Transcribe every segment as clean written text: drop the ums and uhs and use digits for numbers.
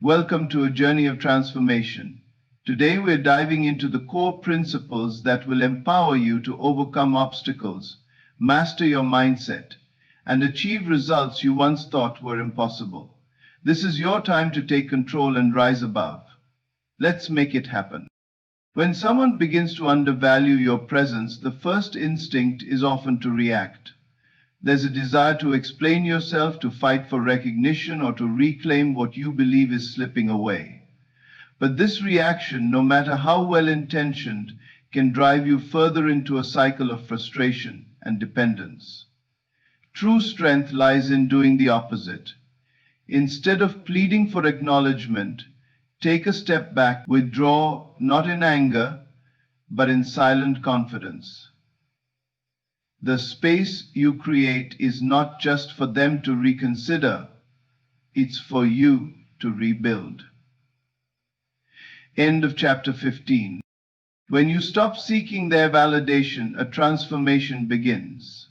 Welcome to a journey of transformation. Today we're diving into the core principles that will empower you to overcome obstacles, master your mindset, and achieve results you once thought were impossible. This is your time to take control and rise above. Let's make it happen. When someone begins to undervalue your presence, the first instinct is often to react. There's a desire to explain yourself, to fight for recognition, or to reclaim what you believe is slipping away. But this reaction, no matter how well-intentioned, can drive you further into a cycle of frustration and dependence. True strength lies in doing the opposite. Instead of pleading for acknowledgement, take a step back, withdraw, not in anger, but in silent confidence. The space you create is not just for them to reconsider, it's for you to rebuild. End of chapter 15. When you stop seeking their validation, a transformation begins.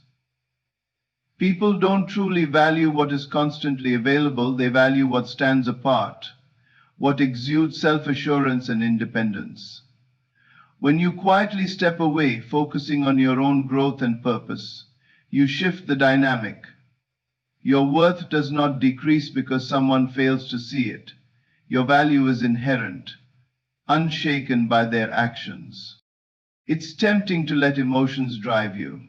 People don't truly value what is constantly available, they value what stands apart, what exudes self-assurance and independence. When you quietly step away, focusing on your own growth and purpose, you shift the dynamic. Your worth does not decrease because someone fails to see it. Your value is inherent, unshaken by their actions. It's tempting to let emotions drive you.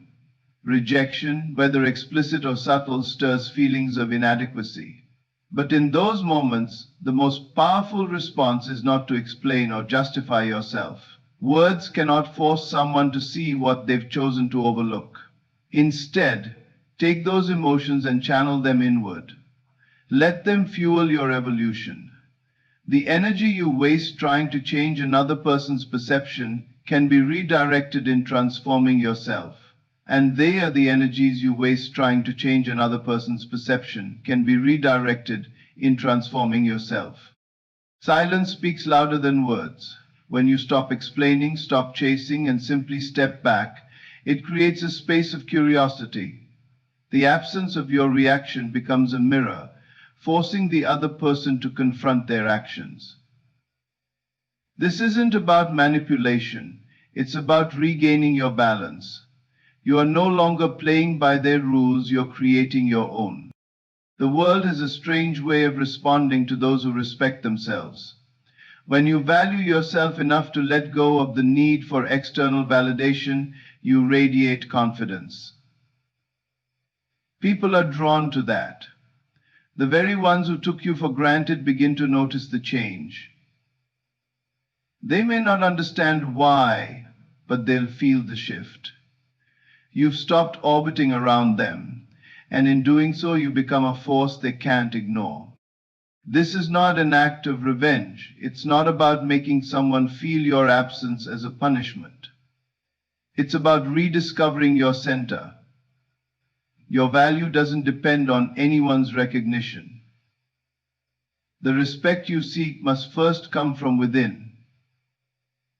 Rejection, whether explicit or subtle, stirs feelings of inadequacy. But in those moments, the most powerful response is not to explain or justify yourself. Words cannot force someone to see what they've chosen to overlook. Instead, take those emotions and channel them inward. Let them fuel your evolution. The energy you waste trying to change another person's perception can be redirected in transforming yourself. And they are the energies you waste trying to change another person's perception can be redirected in transforming yourself. Silence speaks louder than words. When you stop explaining, stop chasing, and simply step back, it creates a space of curiosity. The absence of your reaction becomes a mirror, forcing the other person to confront their actions. This isn't about manipulation, it's about regaining your balance. You are no longer playing by their rules, you're creating your own. The world has a strange way of responding to those who respect themselves. When you value yourself enough to let go of the need for external validation, you radiate confidence. People are drawn to that. The very ones who took you for granted begin to notice the change. They may not understand why, but they'll feel the shift. You've stopped orbiting around them, and in doing so, you become a force they can't ignore. This is not an act of revenge. It's not about making someone feel your absence as a punishment. It's about rediscovering your center. Your value doesn't depend on anyone's recognition. The respect you seek must first come from within.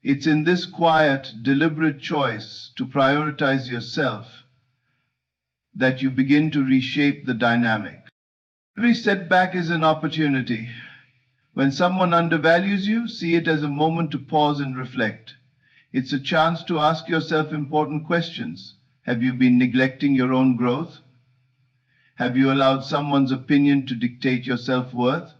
It's in this quiet, deliberate choice to prioritize yourself that you begin to reshape the dynamic. Every setback is an opportunity. When someone undervalues you, see it as a moment to pause and reflect. It's a chance to ask yourself important questions. Have you been neglecting your own growth? Have you allowed someone's opinion to dictate your self-worth?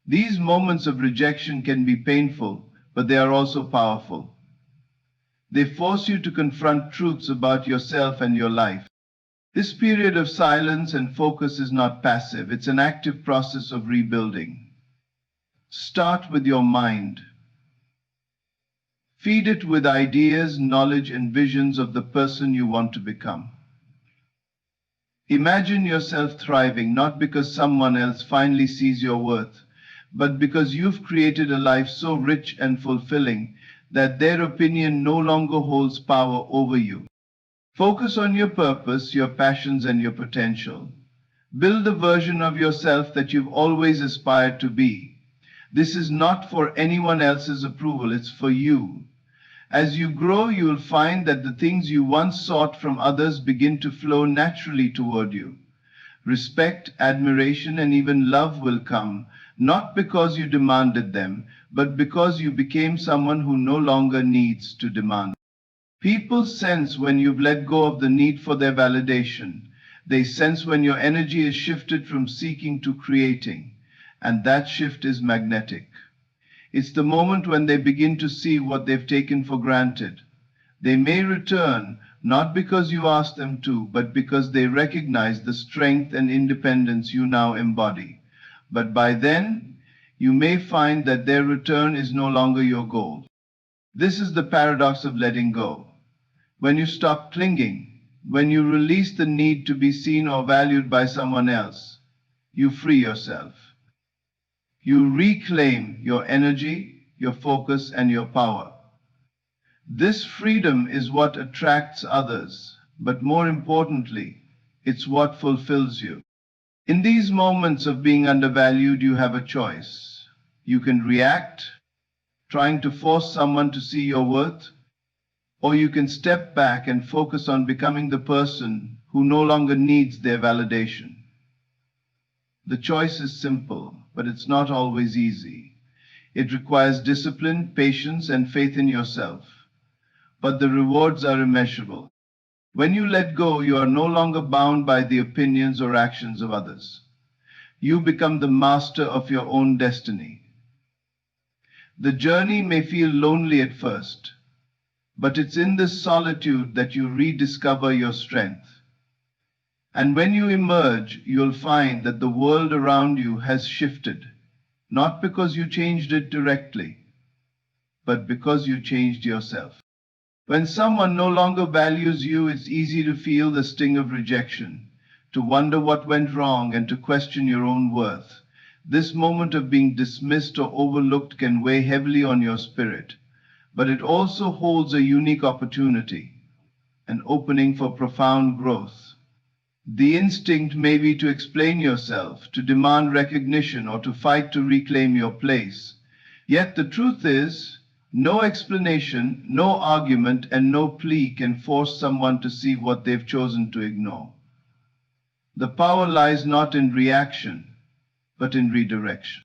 These moments of rejection can be painful, but they are also powerful. They force you to confront truths about yourself and your life. This period of silence and focus is not passive, it's an active process of rebuilding. Start with your mind. Feed it with ideas, knowledge, and visions of the person you want to become. Imagine yourself thriving, not because someone else finally sees your worth, but because you've created a life so rich and fulfilling that their opinion no longer holds power over you. Focus on your purpose, your passions, and your potential. Build the version of yourself that you've always aspired to be. This is not for anyone else's approval, it's for you. As you grow, you will find that the things you once sought from others begin to flow naturally toward you. Respect, admiration, and even love will come, not because you demanded them, but because you became someone who no longer needs to demand. People sense when you've let go of the need for their validation. They sense when your energy is shifted from seeking to creating, and that shift is magnetic. It's the moment when they begin to see what they've taken for granted. They may return, not because you asked them to, but because they recognize the strength and independence you now embody. But by then, you may find that their return is no longer your goal. This is the paradox of letting go. When you stop clinging, when you release the need to be seen or valued by someone else, you free yourself. You reclaim your energy, your focus, and your power. This freedom is what attracts others, but more importantly, it's what fulfills you. In these moments of being undervalued, you have a choice. You can react, trying to force someone to see your worth, or you can step back and focus on becoming the person who no longer needs their validation. The choice is simple, but it's not always easy. It requires discipline, patience, and faith in yourself. But the rewards are immeasurable. When you let go, you are no longer bound by the opinions or actions of others. You become the master of your own destiny. The journey may feel lonely at first, but it's in this solitude that you rediscover your strength. And when you emerge, you'll find that the world around you has shifted, not because you changed it directly, but because you changed yourself. When someone no longer values you, it's easy to feel the sting of rejection, to wonder what went wrong, and to question your own worth. This moment of being dismissed or overlooked can weigh heavily on your spirit, but it also holds a unique opportunity, an opening for profound growth. The instinct may be to explain yourself, to demand recognition, or to fight to reclaim your place. Yet the truth is, no explanation, no argument, and no plea can force someone to see what they've chosen to ignore. The power lies not in reaction, but in redirection.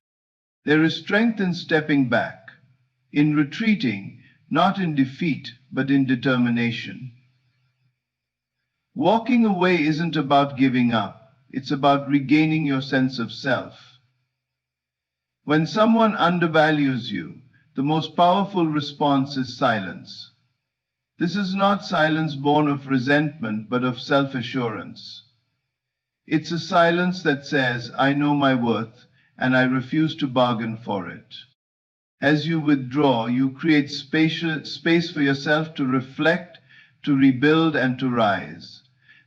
There is strength in stepping back, in retreating, not in defeat, but in determination. Walking away isn't about giving up, it's about regaining your sense of self. When someone undervalues you, the most powerful response is silence. This is not silence born of resentment, but of self-assurance. It's a silence that says, I know my worth, and I refuse to bargain for it. As you withdraw, you create space for yourself to reflect, to rebuild, and to rise.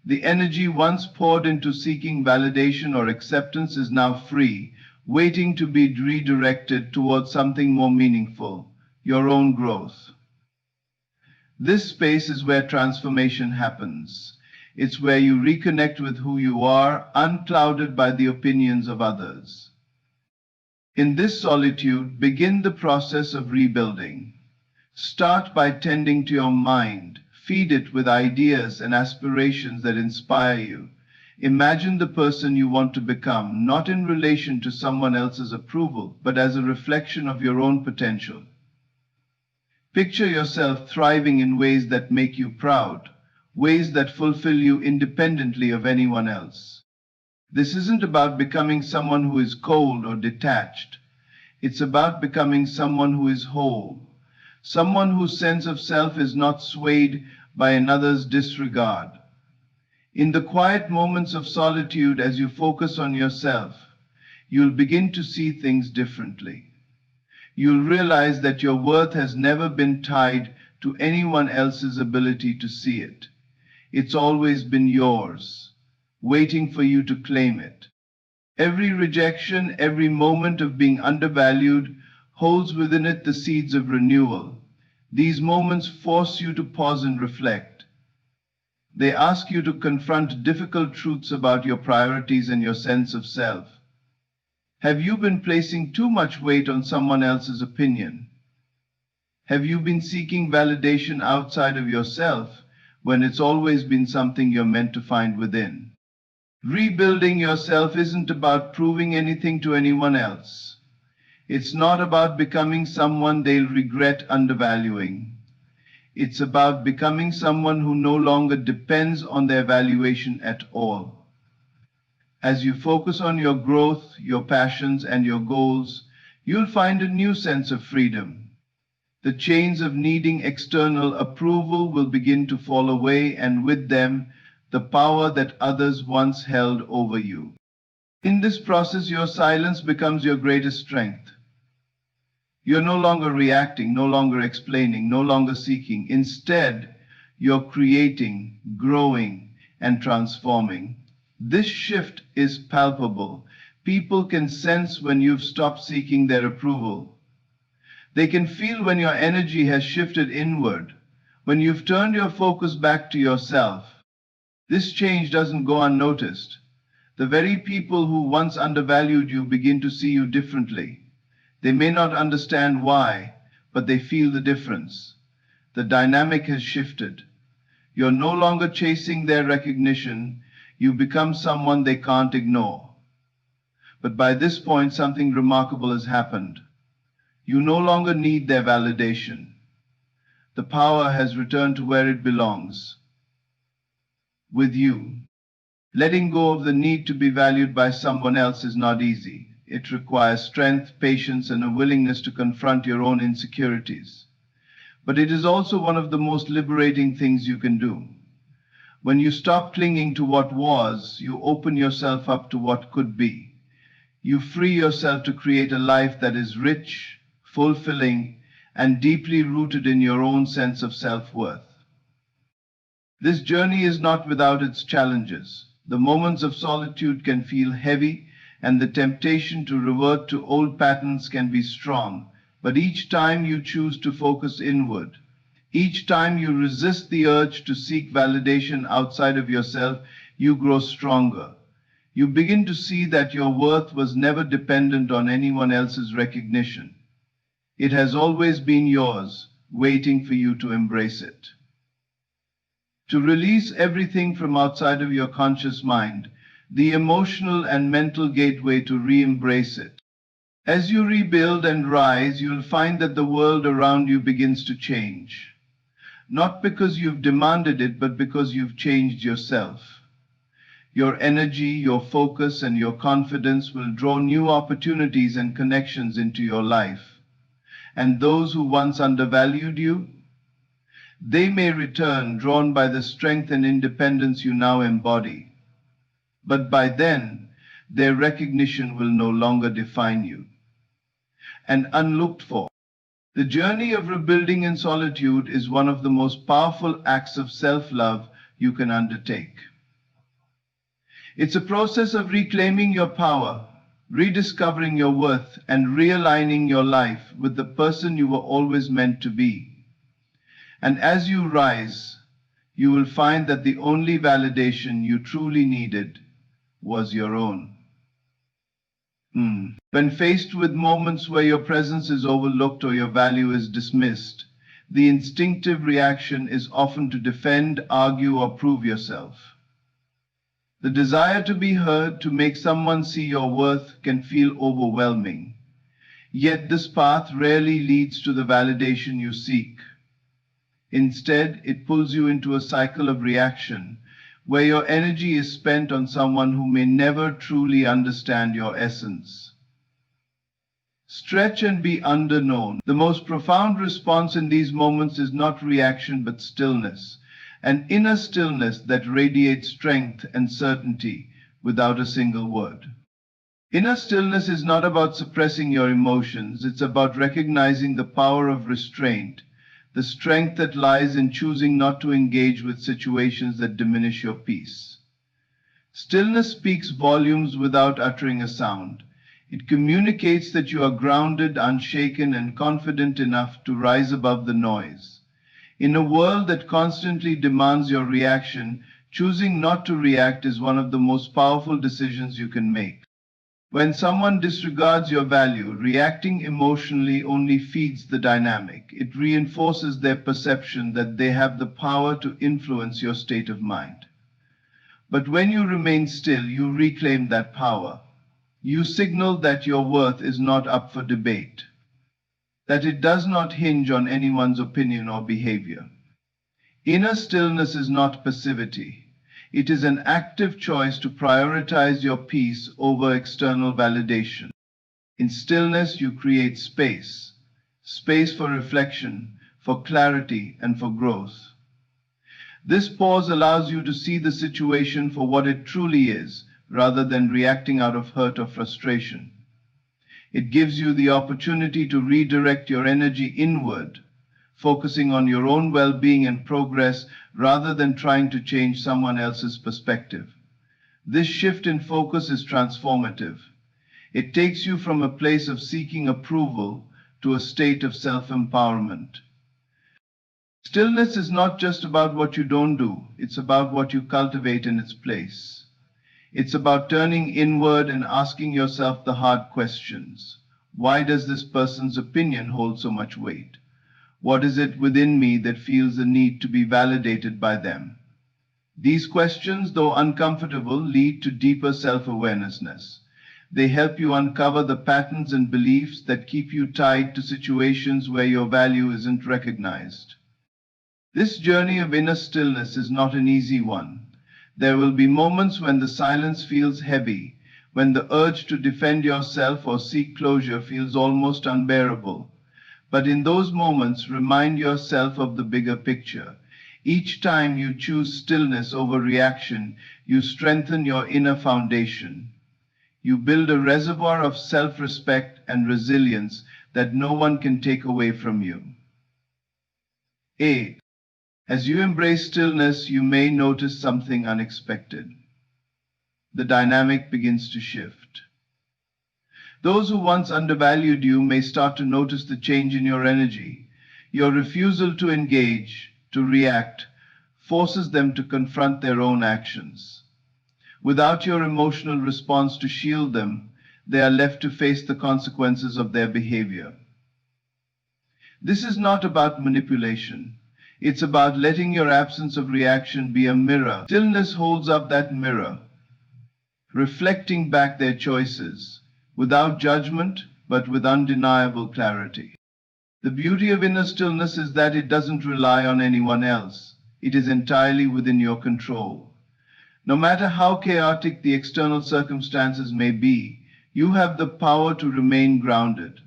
The energy once poured into seeking validation or acceptance is now free, waiting to be redirected towards something more meaningful, your own growth. This space is where transformation happens. It's where you reconnect with who you are, unclouded by the opinions of others. In this solitude, begin the process of rebuilding. Start by tending to your mind. Feed it with ideas and aspirations that inspire you. Imagine the person you want to become, not in relation to someone else's approval, but as a reflection of your own potential. Picture yourself thriving in ways that make you proud, ways that fulfill you independently of anyone else. This isn't about becoming someone who is cold or detached. It's about becoming someone who is whole, someone whose sense of self is not swayed by another's disregard. In the quiet moments of solitude, as you focus on yourself, you'll begin to see things differently. You'll realize that your worth has never been tied to anyone else's ability to see it. It's always been yours, waiting for you to claim it. Every rejection, every moment of being undervalued holds within it the seeds of renewal. These moments force you to pause and reflect. They ask you to confront difficult truths about your priorities and your sense of self. Have you been placing too much weight on someone else's opinion? Have you been seeking validation outside of yourself when it's always been something you're meant to find within? Rebuilding yourself isn't about proving anything to anyone else. It's not about becoming someone they'll regret undervaluing. It's about becoming someone who no longer depends on their valuation at all. As you focus on your growth, your passions, and your goals, you'll find a new sense of freedom. The chains of needing external approval will begin to fall away, and with them, the power that others once held over you. In this process, your silence becomes your greatest strength. You're no longer reacting, no longer explaining, no longer seeking. Instead, you're creating, growing, and transforming. This shift is palpable. People can sense when you've stopped seeking their approval. They can feel when your energy has shifted inward, when you've turned your focus back to yourself. This change doesn't go unnoticed. The very people who once undervalued you begin to see you differently. They may not understand why, but they feel the difference. The dynamic has shifted. You're no longer chasing their recognition. You become someone they can't ignore. But by this point, something remarkable has happened. You no longer need their validation. The power has returned to where it belongs, with you. Letting go of the need to be valued by someone else is not easy. It requires strength, patience, and a willingness to confront your own insecurities. But it is also one of the most liberating things you can do. When you stop clinging to what was, you open yourself up to what could be. You free yourself to create a life that is rich, fulfilling, and deeply rooted in your own sense of self-worth. This journey is not without its challenges. The moments of solitude can feel heavy, and the temptation to revert to old patterns can be strong. But each time you choose to focus inward, each time you resist the urge to seek validation outside of yourself, you grow stronger. You begin to see that your worth was never dependent on anyone else's recognition. It has always been yours, waiting for you to embrace it. To release everything from outside of your conscious mind, the emotional and mental gateway to re-embrace it. As you rebuild and rise, you'll find that the world around you begins to change. Not because you've demanded it, but because you've changed yourself. Your energy, your focus, and your confidence will draw new opportunities and connections into your life. And those who once undervalued you, they may return, drawn by the strength and independence you now embody. But by then, their recognition will no longer define you. And unlooked for, the journey of rebuilding in solitude is one of the most powerful acts of self-love you can undertake. It's a process of reclaiming your power, rediscovering your worth, and realigning your life with the person you were always meant to be. And as you rise, you will find that the only validation you truly needed was your own. When faced with moments where your presence is overlooked or your value is dismissed, the instinctive reaction is often to defend, argue, or prove yourself. The desire to be heard, to make someone see your worth, can feel overwhelming. Yet this path rarely leads to the validation you seek. Instead, it pulls you into a cycle of reaction, where your energy is spent on someone who may never truly understand your essence. Stretch and be underknown. The most profound response in these moments is not reaction but stillness, an inner stillness that radiates strength and certainty without a single word. Inner stillness is not about suppressing your emotions, it's about recognizing the power of restraint, the strength that lies in choosing not to engage with situations that diminish your peace. Stillness speaks volumes without uttering a sound. It communicates that you are grounded, unshaken, and confident enough to rise above the noise. In a world that constantly demands your reaction, choosing not to react is one of the most powerful decisions you can make. When someone disregards your value, reacting emotionally only feeds the dynamic. It reinforces their perception that they have the power to influence your state of mind. But when you remain still, you reclaim that power. You signal that your worth is not up for debate, that it does not hinge on anyone's opinion or behavior. Inner stillness is not passivity. It is an active choice to prioritize your peace over external validation. In stillness, you create space, space for reflection, for clarity, and for growth. This pause allows you to see the situation for what it truly is, rather than reacting out of hurt or frustration. It gives you the opportunity to redirect your energy inward, focusing on your own well-being and progress rather than trying to change someone else's perspective. This shift in focus is transformative. It takes you from a place of seeking approval to a state of self-empowerment. Stillness is not just about what you don't do, it's about what you cultivate in its place. It's about turning inward and asking yourself the hard questions. Why does this person's opinion hold so much weight? What is it within me that feels the need to be validated by them? These questions, though uncomfortable, lead to deeper self-awareness. They help you uncover the patterns and beliefs that keep you tied to situations where your value isn't recognized. This journey of inner stillness is not an easy one. There will be moments when the silence feels heavy, when the urge to defend yourself or seek closure feels almost unbearable. But in those moments, remind yourself of the bigger picture. Each time you choose stillness over reaction, you strengthen your inner foundation. You build a reservoir of self-respect and resilience that no one can take away from you. 8. As you embrace stillness, you may notice something unexpected. The dynamic begins to shift. Those who once undervalued you may start to notice the change in your energy. Your refusal to engage, to react, forces them to confront their own actions. Without your emotional response to shield them, they are left to face the consequences of their behavior. This is not about manipulation. It's about letting your absence of reaction be a mirror. Stillness holds up that mirror, reflecting back their choices, without judgment, but with undeniable clarity. The beauty of inner stillness is that it doesn't rely on anyone else. It is entirely within your control. No matter how chaotic the external circumstances may be, you have the power to remain grounded.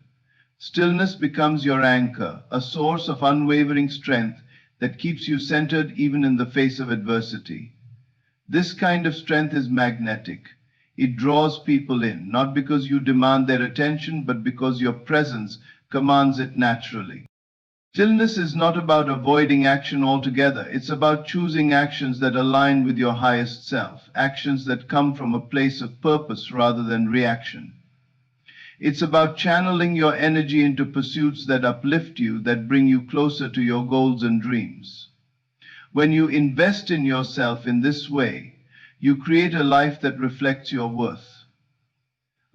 Stillness becomes your anchor, a source of unwavering strength that keeps you centered even in the face of adversity. This kind of strength is magnetic. It draws people in, not because you demand their attention, but because your presence commands it naturally. Stillness is not about avoiding action altogether. It's about choosing actions that align with your highest self, actions that come from a place of purpose rather than reaction. It's about channeling your energy into pursuits that uplift you, that bring you closer to your goals and dreams. When you invest in yourself in this way, you create a life that reflects your worth,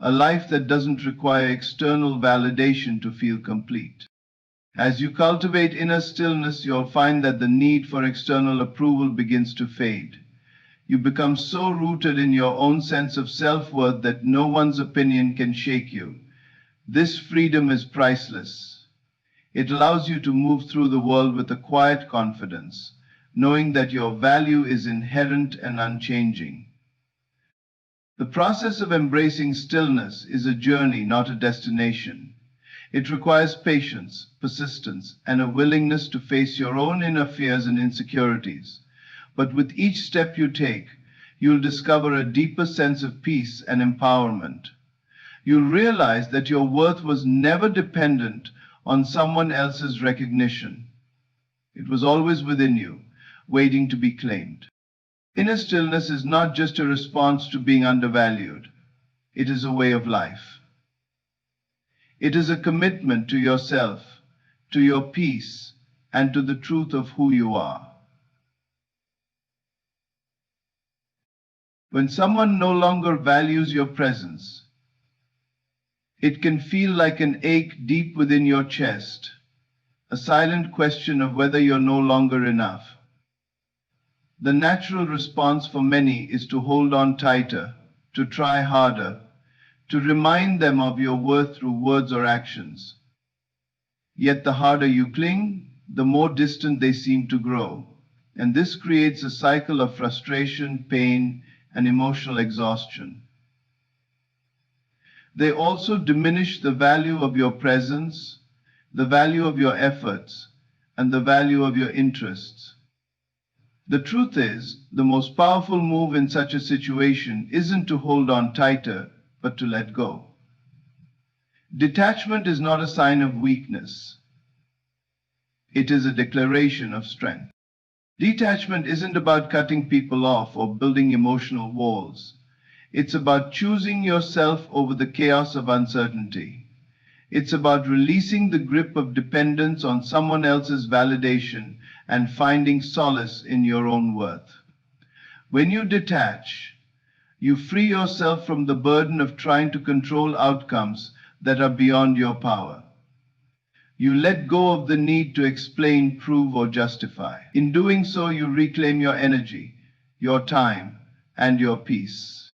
a life that doesn't require external validation to feel complete. As you cultivate inner stillness, you'll find that the need for external approval begins to fade. You become so rooted in your own sense of self-worth that no one's opinion can shake you. This freedom is priceless. It allows you to move through the world with a quiet confidence, knowing that your value is inherent and unchanging. The process of embracing stillness is a journey, not a destination. It requires patience, persistence, and a willingness to face your own inner fears and insecurities. But with each step you take, you'll discover a deeper sense of peace and empowerment. You'll realize that your worth was never dependent on someone else's recognition. It was always within you, waiting to be claimed. Inner stillness is not just a response to being undervalued. It is a way of life. It is a commitment to yourself, to your peace, and to the truth of who you are. When someone no longer values your presence, it can feel like an ache deep within your chest, a silent question of whether you're no longer enough. The natural response for many is to hold on tighter, to try harder, to remind them of your worth through words or actions. Yet the harder you cling, the more distant they seem to grow. And this creates a cycle of frustration, pain, and emotional exhaustion. They also diminish the value of your presence, the value of your efforts, and the value of your interests. The truth is, the most powerful move in such a situation isn't to hold on tighter, but to let go. Detachment is not a sign of weakness. It is a declaration of strength. Detachment isn't about cutting people off or building emotional walls. It's about choosing yourself over the chaos of uncertainty. It's about releasing the grip of dependence on someone else's validation and finding solace in your own worth. When you detach, you free yourself from the burden of trying to control outcomes that are beyond your power. You let go of the need to explain, prove, or justify. In doing so, you reclaim your energy, your time, and your peace.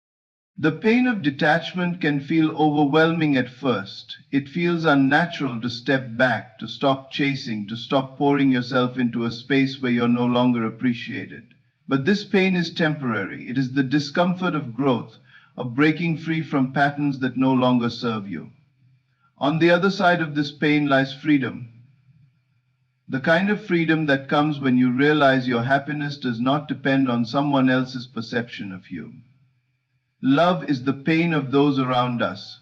The pain of detachment can feel overwhelming at first. It feels unnatural to step back, to stop chasing, to stop pouring yourself into a space where you're no longer appreciated. But this pain is temporary. It is the discomfort of growth, of breaking free from patterns that no longer serve you. On the other side of this pain lies freedom. The kind of freedom that comes when you realize your happiness does not depend on someone else's perception of you. Love is the pain of those around us.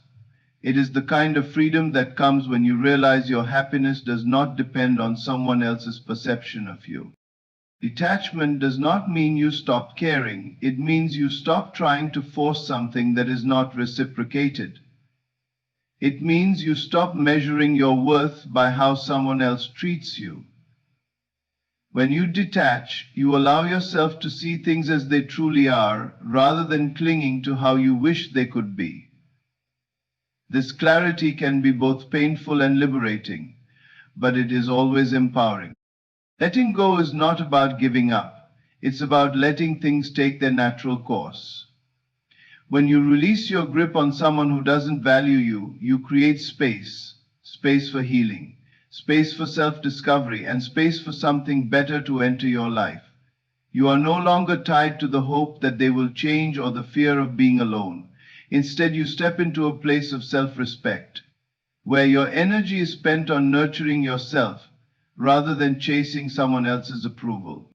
It is the kind of freedom that comes when you realize your happiness does not depend on someone else's perception of you. Detachment does not mean you stop caring. It means you stop trying to force something that is not reciprocated. It means you stop measuring your worth by how someone else treats you. When you detach, you allow yourself to see things as they truly are, rather than clinging to how you wish they could be. This clarity can be both painful and liberating, but it is always empowering. Letting go is not about giving up. It's about letting things take their natural course. When you release your grip on someone who doesn't value you, you create space for healing, space for self-discovery, and space for something better to enter your life. You are no longer tied to the hope that they will change or the fear of being alone. Instead, you step into a place of self-respect, where your energy is spent on nurturing yourself rather than chasing someone else's approval.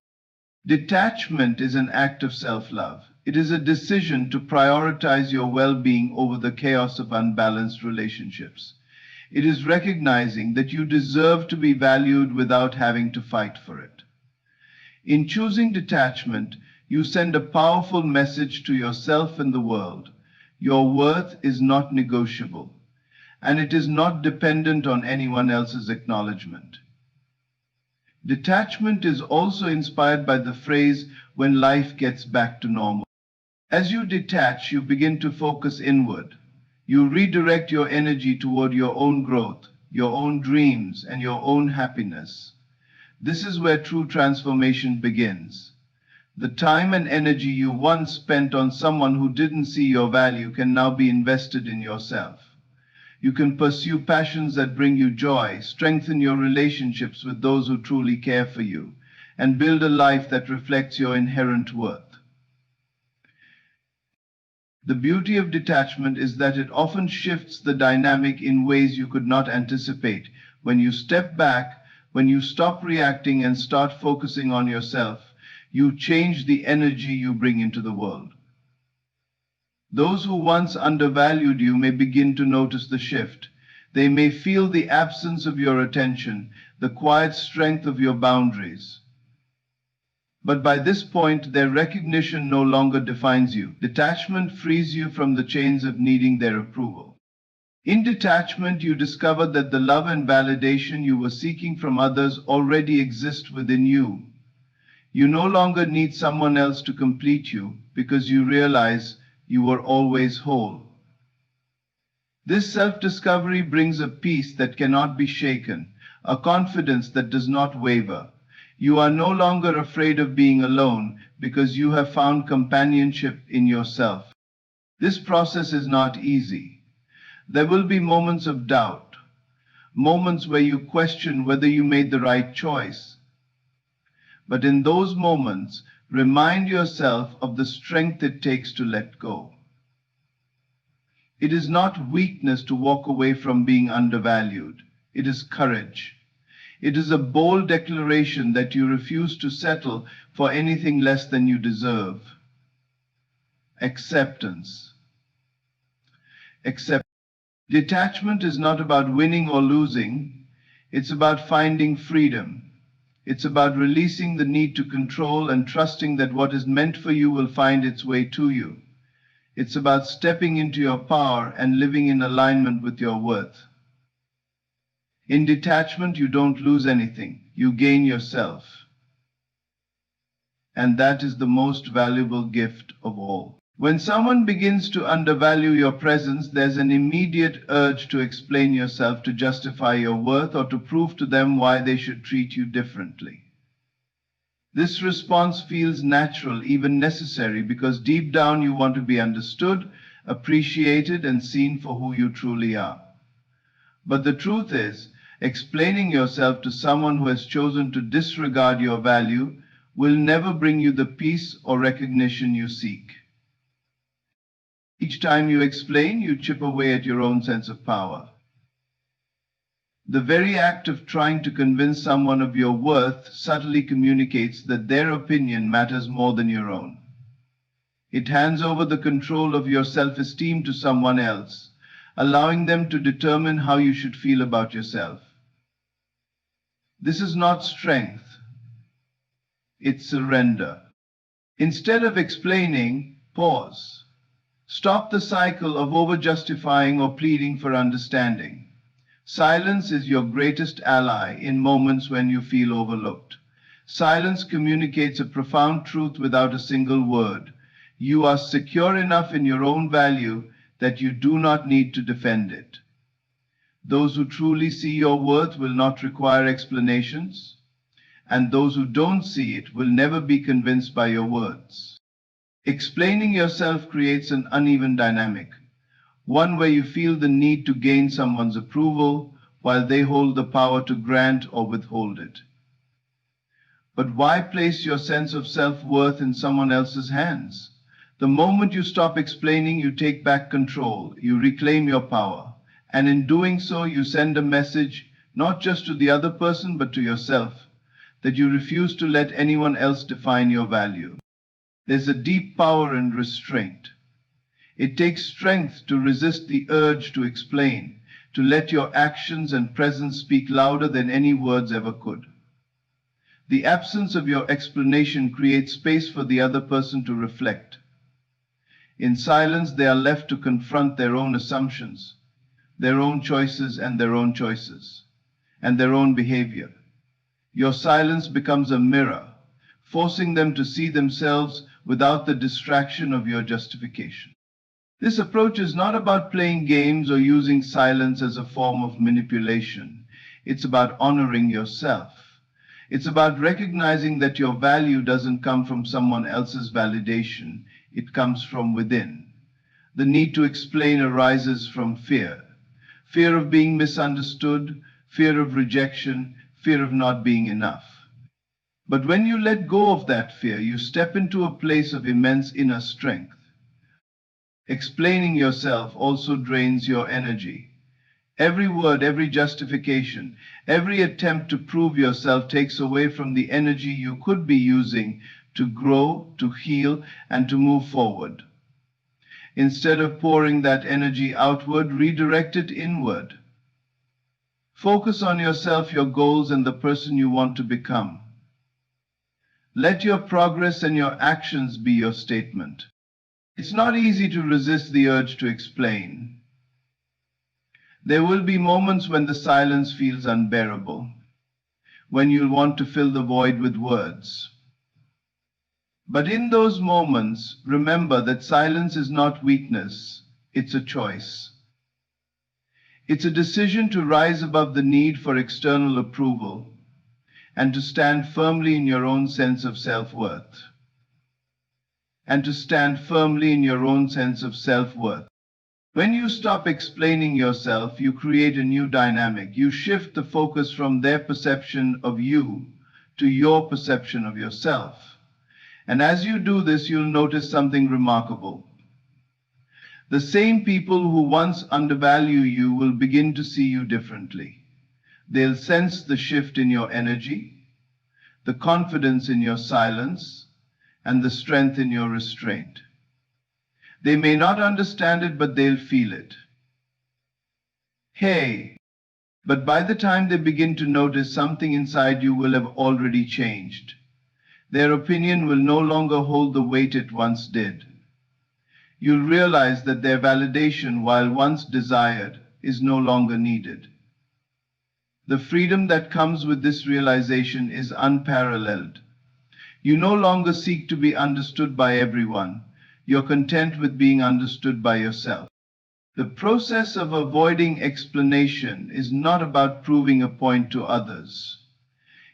Detachment is an act of self-love. It is a decision to prioritize your well-being over the chaos of unbalanced relationships. It is recognizing that you deserve to be valued without having to fight for it. In choosing detachment, you send a powerful message to yourself and the world. Your worth is not negotiable, and it is not dependent on anyone else's acknowledgement. Detachment is also inspired by the phrase, "when life gets back to normal." As you detach, you begin to focus inward. You redirect your energy toward your own growth, your own dreams, and your own happiness. This is where true transformation begins. The time and energy you once spent on someone who didn't see your value can now be invested in yourself. You can pursue passions that bring you joy, strengthen your relationships with those who truly care for you, and build a life that reflects your inherent worth. The beauty of detachment is that it often shifts the dynamic in ways you could not anticipate. When you step back, when you stop reacting and start focusing on yourself, you change the energy you bring into the world. Those who once undervalued you may begin to notice the shift. They may feel the absence of your attention, the quiet strength of your boundaries. But by this point, their recognition no longer defines you. Detachment frees you from the chains of needing their approval. In detachment, you discover that the love and validation you were seeking from others already exist within you. You no longer need someone else to complete you because you realize you were always whole. This self-discovery brings a peace that cannot be shaken, a confidence that does not waver. You are no longer afraid of being alone because you have found companionship in yourself. This process is not easy. There will be moments of doubt, moments where you question whether you made the right choice. But in those moments, remind yourself of the strength it takes to let go. It is not weakness to walk away from being undervalued. It is courage. It is a bold declaration that you refuse to settle for anything less than you deserve. Acceptance. Detachment is not about winning or losing. It's about finding freedom. It's about releasing the need to control and trusting that what is meant for you will find its way to you. It's about stepping into your power and living in alignment with your worth. In detachment, you don't lose anything. You gain yourself. And that is the most valuable gift of all. When someone begins to undervalue your presence, there's an immediate urge to explain yourself, to justify your worth, or to prove to them why they should treat you differently. This response feels natural, even necessary, because deep down you want to be understood, appreciated, and seen for who you truly are. But the truth is, explaining yourself to someone who has chosen to disregard your value will never bring you the peace or recognition you seek. Each time you explain, you chip away at your own sense of power. The very act of trying to convince someone of your worth subtly communicates that their opinion matters more than your own. It hands over the control of your self-esteem to someone else, allowing them to determine how you should feel about yourself. This is not strength. It's surrender. Instead of explaining, pause. Stop the cycle of over-justifying or pleading for understanding. Silence is your greatest ally in moments when you feel overlooked. Silence communicates a profound truth without a single word. You are secure enough in your own value that you do not need to defend it. Those who truly see your worth will not require explanations, and those who don't see it will never be convinced by your words. Explaining yourself creates an uneven dynamic, one where you feel the need to gain someone's approval while they hold the power to grant or withhold it. But why place your sense of self-worth in someone else's hands? The moment you stop explaining, you take back control, you reclaim your power, and in doing so, you send a message not just to the other person but to yourself, that you refuse to let anyone else define your value. There's a deep power in restraint. It takes strength to resist the urge to explain, to let your actions and presence speak louder than any words ever could. The absence of your explanation creates space for the other person to reflect. In silence, they are left to confront their own assumptions, their own choices and their own behavior. Your silence becomes a mirror, forcing them to see themselves without the distraction of your justification. This approach is not about playing games or using silence as a form of manipulation. It's about honoring yourself. It's about recognizing that your value doesn't come from someone else's validation. It comes from within. The need to explain arises from fear. Fear of being misunderstood, fear of rejection, fear of not being enough. But when you let go of that fear, you step into a place of immense inner strength. Explaining yourself also drains your energy. Every word, every justification, every attempt to prove yourself takes away from the energy you could be using to grow, to heal, and to move forward. Instead of pouring that energy outward, redirect it inward. Focus on yourself, your goals, and the person you want to become. Let your progress and your actions be your statement. It's not easy to resist the urge to explain. There will be moments when the silence feels unbearable, when you'll want to fill the void with words. But in those moments, remember that silence is not weakness, it's a choice. It's a decision to rise above the need for external approval and to stand firmly in your own sense of self-worth. When you stop explaining yourself, you create a new dynamic. You shift the focus from their perception of you to your perception of yourself. And as you do this, you'll notice something remarkable. The same people who once undervalue you will begin to see you differently. They'll sense the shift in your energy, the confidence in your silence, and the strength in your restraint. They may not understand it, but they'll feel it. Hey, but by the time they begin to notice, something inside you will have already changed. Their opinion will no longer hold the weight it once did. You'll realize that their validation, while once desired, is no longer needed. The freedom that comes with this realization is unparalleled. You no longer seek to be understood by everyone. You're content with being understood by yourself. The process of avoiding explanation is not about proving a point to others.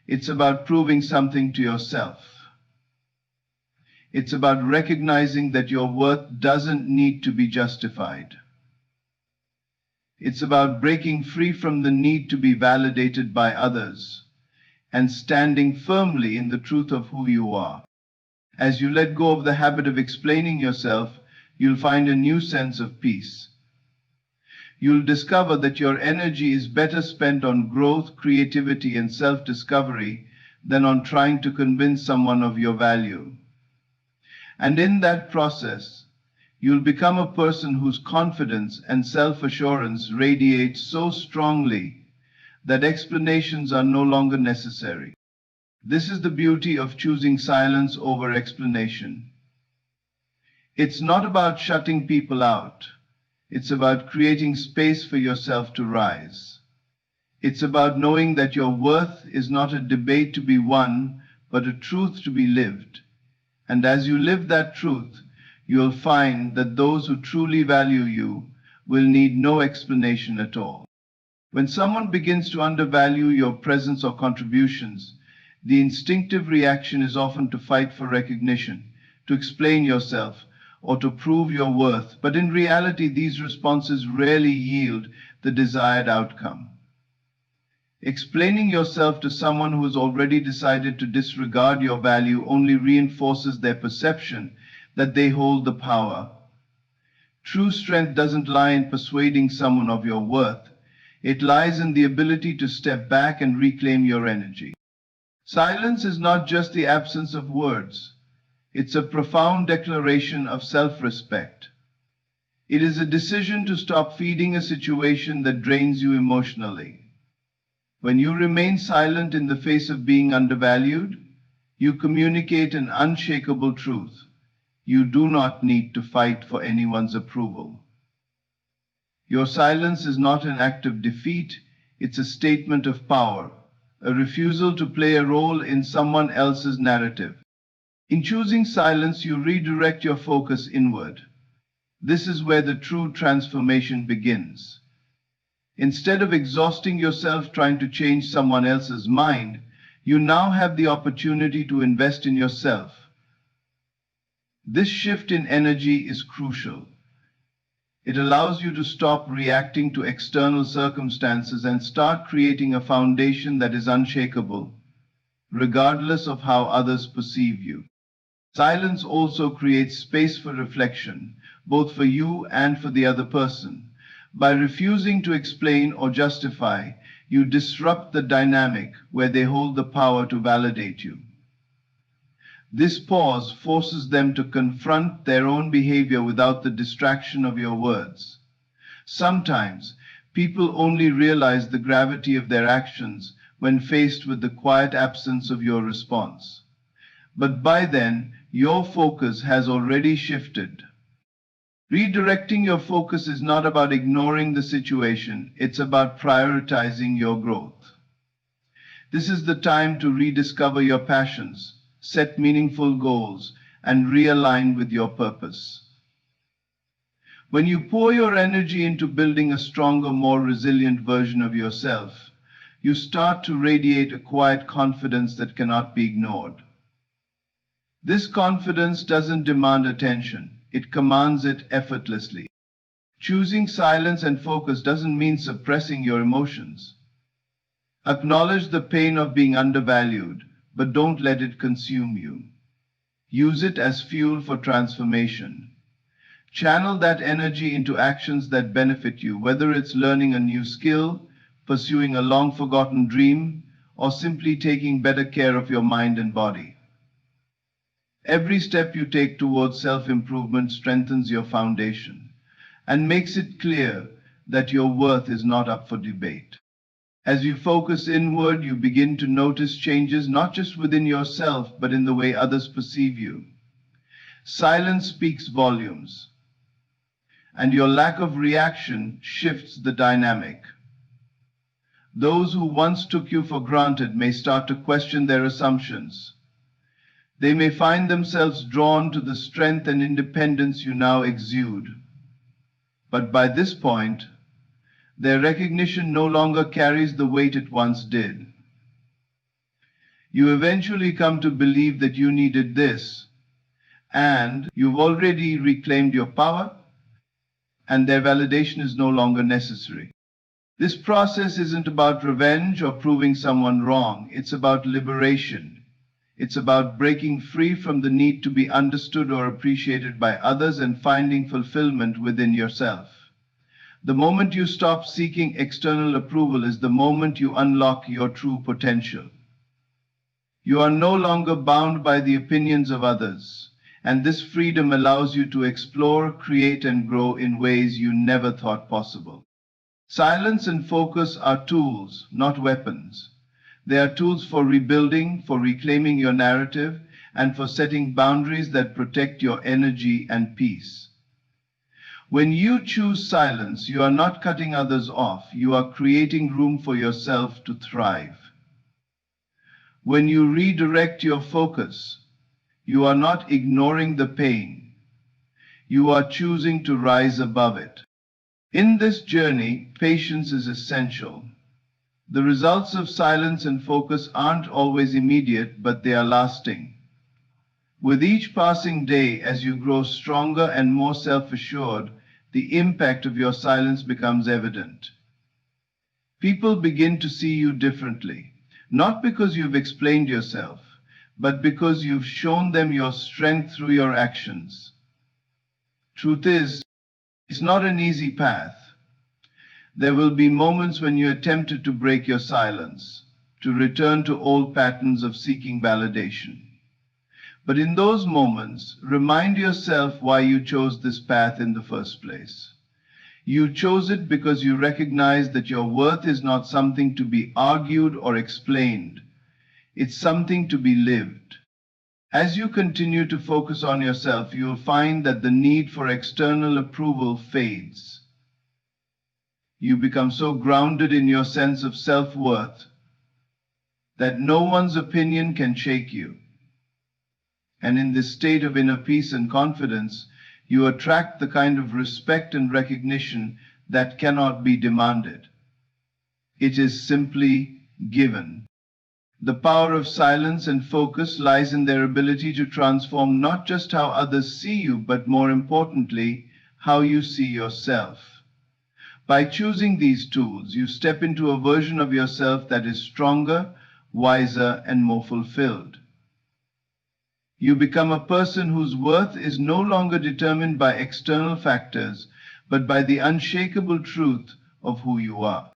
It's about proving something to yourself. It's about recognizing that your worth doesn't need to be justified. It's about breaking free from the need to be validated by others and standing firmly in the truth of who you are. As you let go of the habit of explaining yourself, you'll find a new sense of peace. You'll discover that your energy is better spent on growth, creativity, and self-discovery than on trying to convince someone of your value. And in that process, you'll become a person whose confidence and self-assurance radiate so strongly that explanations are no longer necessary. This is the beauty of choosing silence over explanation. It's not about shutting people out. It's about creating space for yourself to rise. It's about knowing that your worth is not a debate to be won, but a truth to be lived. And as you live that truth, you'll find that those who truly value you will need no explanation at all. When someone begins to undervalue your presence or contributions, the instinctive reaction is often to fight for recognition, to explain yourself, or to prove your worth. But in reality, these responses rarely yield the desired outcome. Explaining yourself to someone who has already decided to disregard your value only reinforces their perception that they hold the power. True strength doesn't lie in persuading someone of your worth. It lies in the ability to step back and reclaim your energy. Silence is not just the absence of words. It's a profound declaration of self-respect. It is a decision to stop feeding a situation that drains you emotionally. When you remain silent in the face of being undervalued, you communicate an unshakable truth. You do not need to fight for anyone's approval. Your silence is not an act of defeat, it's a statement of power, a refusal to play a role in someone else's narrative. In choosing silence, you redirect your focus inward. This is where the true transformation begins. Instead of exhausting yourself trying to change someone else's mind, you now have the opportunity to invest in yourself. This shift in energy is crucial. It allows you to stop reacting to external circumstances and start creating a foundation that is unshakable, regardless of how others perceive you. Silence also creates space for reflection, both for you and for the other person. By refusing to explain or justify, you disrupt the dynamic where they hold the power to validate you. This pause forces them to confront their own behavior without the distraction of your words. Sometimes, people only realize the gravity of their actions when faced with the quiet absence of your response. But by then, your focus has already shifted. Redirecting your focus is not about ignoring the situation, it's about prioritizing your growth. This is the time to rediscover your passions, set meaningful goals, and realign with your purpose. When you pour your energy into building a stronger, more resilient version of yourself, you start to radiate a quiet confidence that cannot be ignored. This confidence doesn't demand attention, it commands it effortlessly. Choosing silence and focus doesn't mean suppressing your emotions. Acknowledge the pain of being undervalued, but don't let it consume you. Use it as fuel for transformation. Channel that energy into actions that benefit you, whether it's learning a new skill, pursuing a long-forgotten dream, or simply taking better care of your mind and body. Every step you take towards self-improvement strengthens your foundation and makes it clear that your worth is not up for debate. As you focus inward, you begin to notice changes not just within yourself, but in the way others perceive you. Silence speaks volumes, and your lack of reaction shifts the dynamic. Those who once took you for granted may start to question their assumptions. They may find themselves drawn to the strength and independence you now exude. But by this point, their recognition no longer carries the weight it once did. You eventually come to believe that you needed this, and you've already reclaimed your power, and their validation is no longer necessary. This process isn't about revenge or proving someone wrong. It's about liberation. It's about breaking free from the need to be understood or appreciated by others and finding fulfillment within yourself. The moment you stop seeking external approval is the moment you unlock your true potential. You are no longer bound by the opinions of others, and this freedom allows you to explore, create, and grow in ways you never thought possible. Silence and focus are tools, not weapons. They are tools for rebuilding, for reclaiming your narrative, and for setting boundaries that protect your energy and peace. When you choose silence, you are not cutting others off. You are creating room for yourself to thrive. When you redirect your focus, you are not ignoring the pain. You are choosing to rise above it. In this journey, patience is essential. The results of silence and focus aren't always immediate, but they are lasting. With each passing day, as you grow stronger and more self-assured, the impact of your silence becomes evident. People begin to see you differently, not because you've explained yourself, but because you've shown them your strength through your actions. Truth is, it's not an easy path. There will be moments when you're tempted to break your silence, to return to old patterns of seeking validation. But in those moments, remind yourself why you chose this path in the first place. You chose it because you recognize that your worth is not something to be argued or explained. It's something to be lived. As you continue to focus on yourself, you'll find that the need for external approval fades. You become so grounded in your sense of self-worth that no one's opinion can shake you. And in this state of inner peace and confidence, you attract the kind of respect and recognition that cannot be demanded. It is simply given. The power of silence and focus lies in their ability to transform not just how others see you, but more importantly, how you see yourself. By choosing these tools, you step into a version of yourself that is stronger, wiser, and more fulfilled. You become a person whose worth is no longer determined by external factors, but by the unshakable truth of who you are.